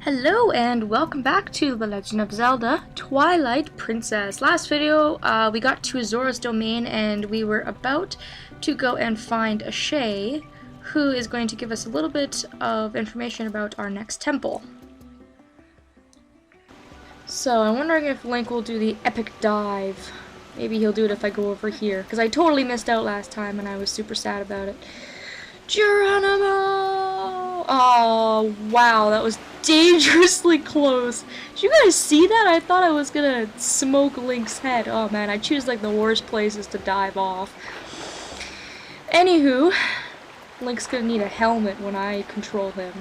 Hello and welcome back to The Legend of Zelda Twilight Princess. Last video, we got to Zora's domain and we were about to go and find Ashei, who is going to give us a little bit of information about our next temple. So I'm wondering if Link will do the epic dive. Maybe he'll do it if I go over here, because I totally missed out last time and I was super sad about it. Geronimo! Oh, wow, that was dangerously close. Did you guys see that? I thought I was gonna smoke Link's head. Oh man, I choose like the worst places to dive off. Anywho, Link's gonna need a helmet when I control him.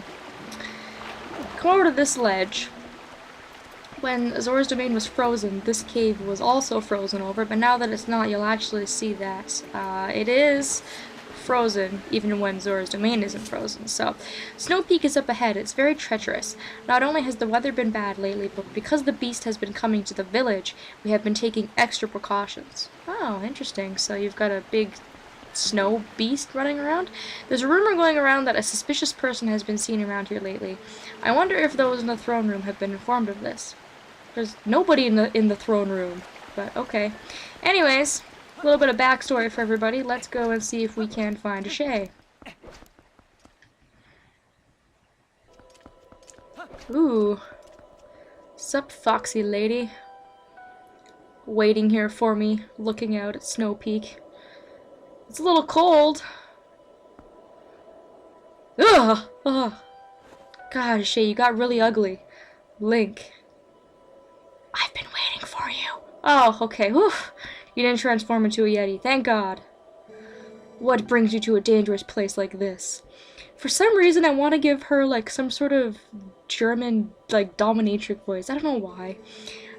Come over to this ledge. When Zora's domain was frozen, this cave was also frozen over, but now that it's not, you'll actually see that it is frozen even when Zora's domain isn't frozen. So Snow Peak is up ahead. It's very treacherous. Not only has the weather been bad lately, but because the beast has been coming to the village, we have been taking extra precautions. Oh, interesting. So you've got a big snow beast running around? There's a rumor going around that a suspicious person has been seen around here lately. I wonder if those in the throne room have been informed of this. There's nobody in the throne room, but okay. Anyways, a little bit of backstory for everybody. Let's go and see if we can find Ashei. Ooh. Sup, foxy lady. Waiting here for me, looking out at Snow Peak. It's a little cold. Ugh! Ugh. God, Ashei, you got really ugly. Link. I've been waiting for you. Oh, okay. Whew. You didn't transform into a Yeti. Thank God. What brings you to a dangerous place like this? For some reason, I want to give her, like, some sort of German, like, dominatrix voice. I don't know why.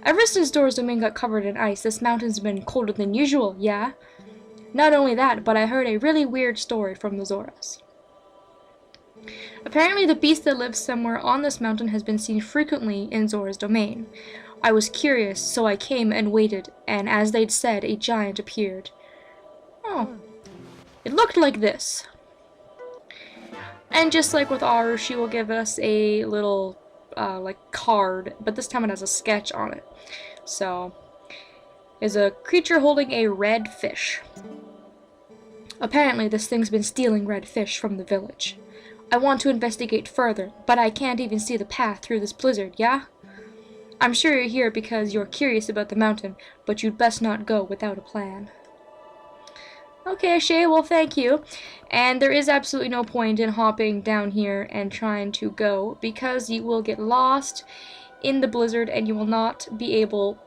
Ever since Zora's domain got covered in ice, this mountain's been colder than usual, yeah? Not only that, but I heard a really weird story from the Zoras. Apparently, the beast that lives somewhere on this mountain has been seen frequently in Zora's domain. I was curious, so I came and waited, and as they'd said, a giant appeared. Oh. It looked like this. And just like with Aru, she will give us a little, like, card, but this time it has a sketch on it. So, is a creature holding a red fish. Apparently, this thing's been stealing red fish from the village. I want to investigate further, but I can't even see the path through this blizzard, yeah? I'm sure you're here because you're curious about the mountain, but you'd best not go without a plan. Okay, Ashei, well, thank you. And there is absolutely no point in hopping down here and trying to go, because you will get lost in the blizzard and you will not be able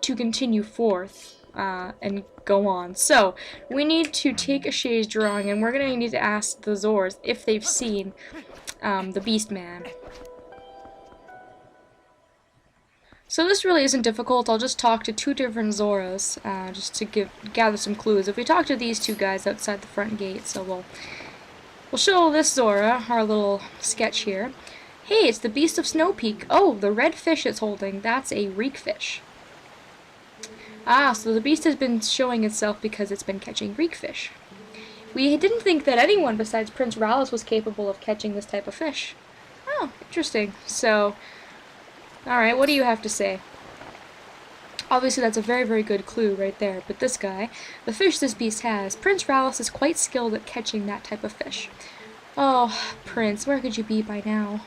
to continue forth and go on. So, we need to take Ashei's drawing, and we're going to need to ask the Zors if they've seen the Beast Man. So this really isn't difficult. I'll just talk to two different Zoras, just to gather some clues. If we talk to these two guys outside the front gate, so we'll show this Zora our little sketch here. Hey, it's the Beast of Snow Peak. Oh, the red fish it's holding, that's a reek fish. Ah, so the beast has been showing itself because it's been catching reek fish. We didn't think that anyone besides Prince Rallis was capable of catching this type of fish. Oh, interesting. So, alright, what do you have to say? Obviously that's a very, very good clue right there, but this guy, the fish this beast has, Prince Rallis is quite skilled at catching that type of fish. Oh, Prince, where could you be by now?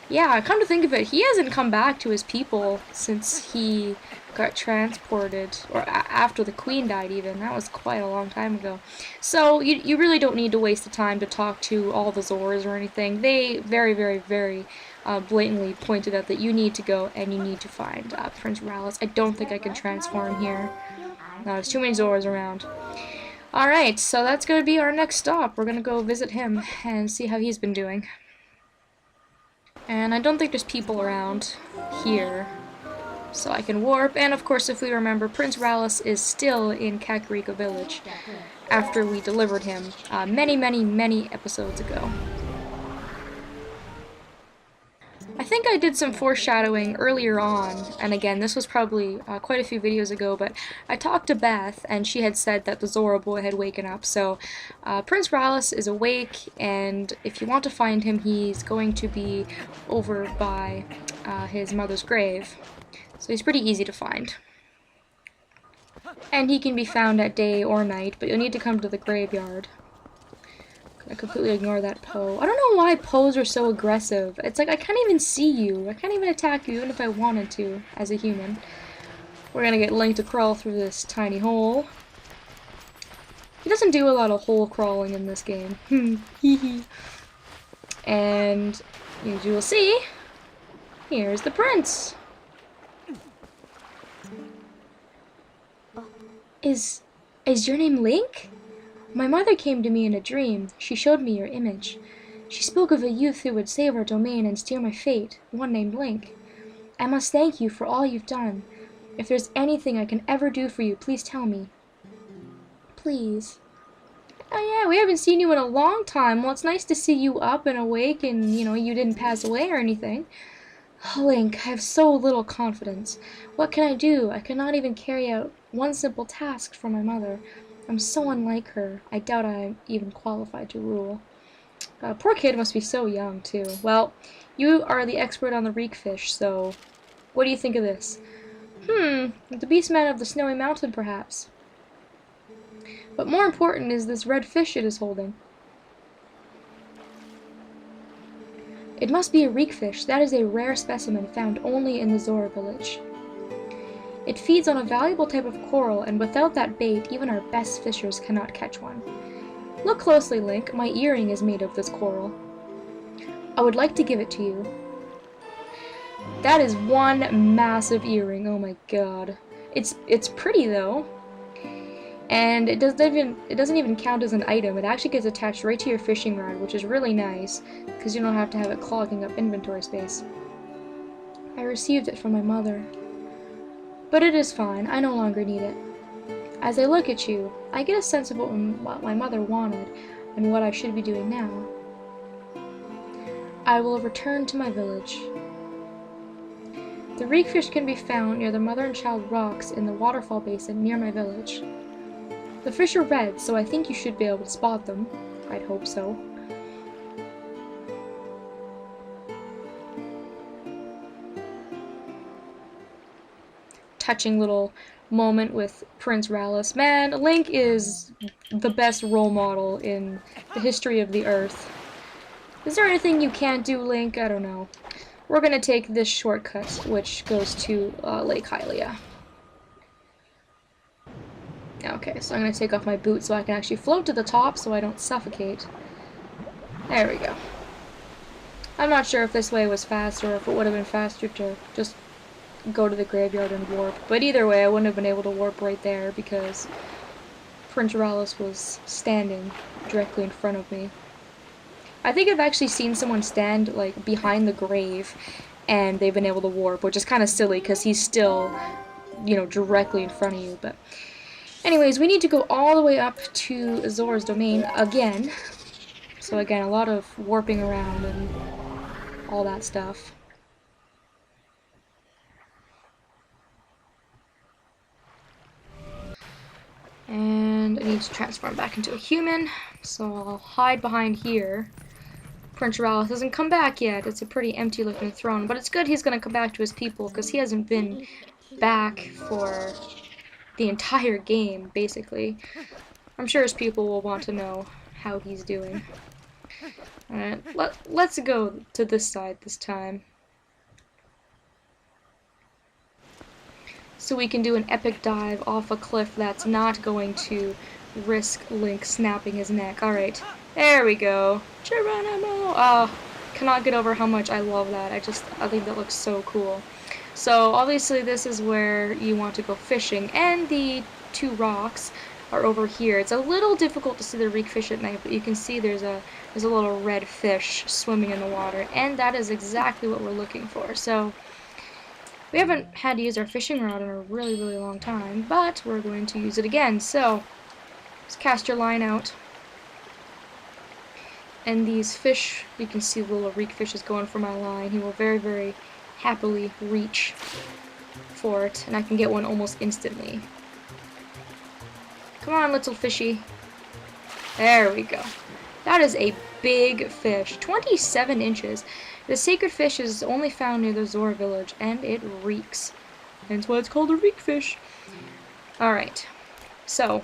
Yeah, come to think of it, he hasn't come back to his people since he got transported, or after the Queen died even. That was quite a long time ago. So, you really don't need to waste the time to talk to all the Zoras or anything. They very, very, very blatantly pointed out that you need to go and you need to find Prince Rallis. I don't think I can transform here. No, there's too many Zoras around. Alright, so that's going to be our next stop. We're going to go visit him and see how he's been doing. And I don't think there's people around here, so I can warp. And of course, if we remember, Prince Rallis is still in Kakariko Village after we delivered him many, many, many episodes ago. I think I did some foreshadowing earlier on, and again, this was probably quite a few videos ago, but I talked to Beth, and she had said that the Zora boy had waken up, so Prince Rallis is awake, and if you want to find him, he's going to be over by his mother's grave, so he's pretty easy to find. And he can be found at day or night, but you'll need to come to the graveyard. I completely ignore that Poe. I don't know why Poes are so aggressive. It's like, I can't even see you. I can't even attack you, even if I wanted to, as a human. We're gonna get Link to crawl through this tiny hole. He doesn't do a lot of hole crawling in this game. And, as you will see, here's the prince. Is your name Link? My mother came to me in a dream. She showed me your image. She spoke of a youth who would save our domain and steal my fate, one named Link. I must thank you for all you've done. If there's anything I can ever do for you, please tell me. Please. Oh yeah, we haven't seen you in a long time. Well, it's nice to see you up and awake and, you didn't pass away or anything. Oh, Link, I have so little confidence. What can I do? I cannot even carry out one simple task for my mother. I'm so unlike her. I doubt I'm even qualified to rule. Poor kid must be so young, too. Well, you are the expert on the reekfish, so what do you think of this? The beastman of the snowy mountain, perhaps. But more important is this red fish it is holding. It must be a reekfish. That is a rare specimen found only in the Zora village. It feeds on a valuable type of coral, and without that bait, even our best fishers cannot catch one. Look closely, Link. My earring is made of this coral. I would like to give it to you. That is one massive earring. Oh my god. It's pretty though. And it doesn't even count as an item. It actually gets attached right to your fishing rod, which is really nice, because you don't have to have it clogging up inventory space. I received it from my mother. But it is fine, I no longer need it. As I look at you, I get a sense of what my mother wanted, and what I should be doing now. I will return to my village. The reekfish can be found near the mother and child rocks in the waterfall basin near my village. The fish are red, so I think you should be able to spot them. I'd hope so. Touching little moment with Prince Rallis. Man, Link is the best role model in the history of the Earth. Is there anything you can't do, Link? I don't know. We're gonna take this shortcut, which goes to Lake Hylia. Okay, so I'm gonna take off my boots so I can actually float to the top so I don't suffocate. There we go. I'm not sure if this way was faster or if it would have been faster to just go to the graveyard and warp. But either way, I wouldn't have been able to warp right there because Prince Rallis was standing directly in front of me. I think I've actually seen someone stand like behind the grave and they've been able to warp, which is kind of silly because he's still, directly in front of you. But anyways, we need to go all the way up to Zora's domain again. So again, a lot of warping around and all that stuff. And I need to transform back into a human, so I'll hide behind here. Prince Rallis hasn't come back yet. It's a pretty empty looking throne, but it's good he's going to come back to his people, because he hasn't been back for the entire game, basically. I'm sure his people will want to know how he's doing. Alright, let's go to this side this time. So we can do an epic dive off a cliff that's not going to risk Link snapping his neck. Alright, there we go. Geronimo! Oh, cannot get over how much I love that. I think that looks so cool. So obviously this is where you want to go fishing, and the two rocks are over here. It's a little difficult to see the reekfish at night, but you can see there's a little red fish swimming in the water, and that is exactly what we're looking for. So we haven't had to use our fishing rod in a really, really long time, but we're going to use it again. So just cast your line out. And these fish, you can see the little reek fish is going for my line. He will very, very happily reach for it, and I can get one almost instantly. Come on, little fishy. There we go. That is a big fish. 27 inches. The sacred fish is only found near the Zora village, and it reeks. Hence why it's called a reek fish. Alright. So,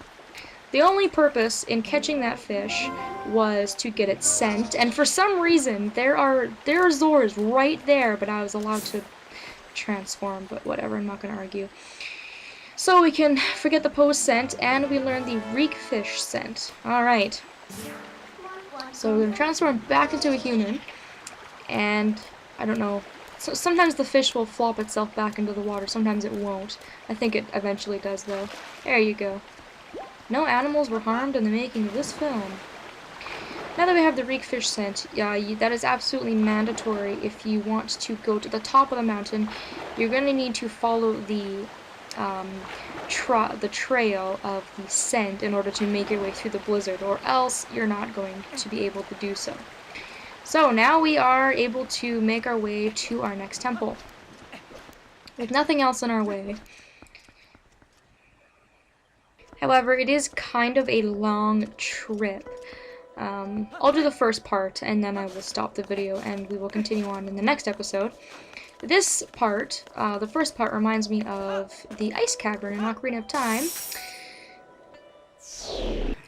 the only purpose in catching that fish was to get its scent, and for some reason, there are Zoras right there, but I was allowed to transform, but whatever, I'm not going to argue. So we can forget the pose scent, and we learn the reek fish scent. Alright. So we're going to transform back into a human, and I don't know. So sometimes the fish will flop itself back into the water, sometimes it won't. I think it eventually does, though. There you go. No animals were harmed in the making of this film. Now that we have the reek fish scent, that is absolutely mandatory if you want to go to the top of the mountain. You're going to need to follow the trail of the scent in order to make your way through the blizzard, or else you're not going to be able to do so. So now we are able to make our way to our next temple. With nothing else in our way. However, it is kind of a long trip. I'll do the first part, and then I will stop the video, and we will continue on in the next episode. This part, the first part, reminds me of the ice cavern in Ocarina of Time.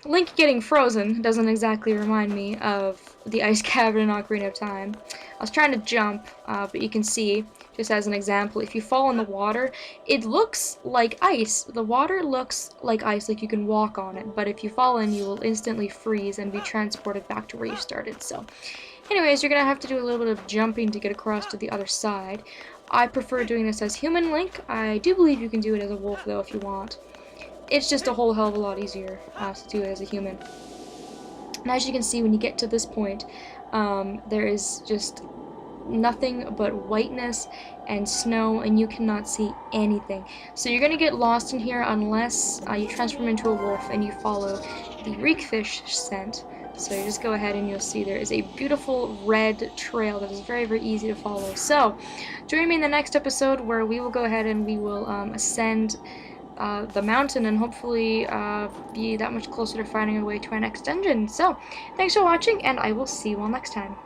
Link getting frozen doesn't exactly remind me of the ice cavern in Ocarina of Time. I was trying to jump, but you can see, just as an example, if you fall in the water, it looks like ice. The water looks like ice, like you can walk on it, but if you fall in, you will instantly freeze and be transported back to where you started. So, anyways, you're going to have to do a little bit of jumping to get across to the other side. I prefer doing this as human Link. I do believe you can do it as a wolf, though, if you want. It's just a whole hell of a lot easier to do it as a human. And as you can see, when you get to this point, there is just nothing but whiteness and snow, and you cannot see anything. So you're going to get lost in here unless you transform into a wolf and you follow the reek fish scent. So you just go ahead and you'll see there is a beautiful red trail that is very, very easy to follow. So join me in the next episode where we will go ahead and we will ascend the mountain and hopefully be that much closer to finding our way to our next dungeon. So, thanks for watching, and I will see you all next time.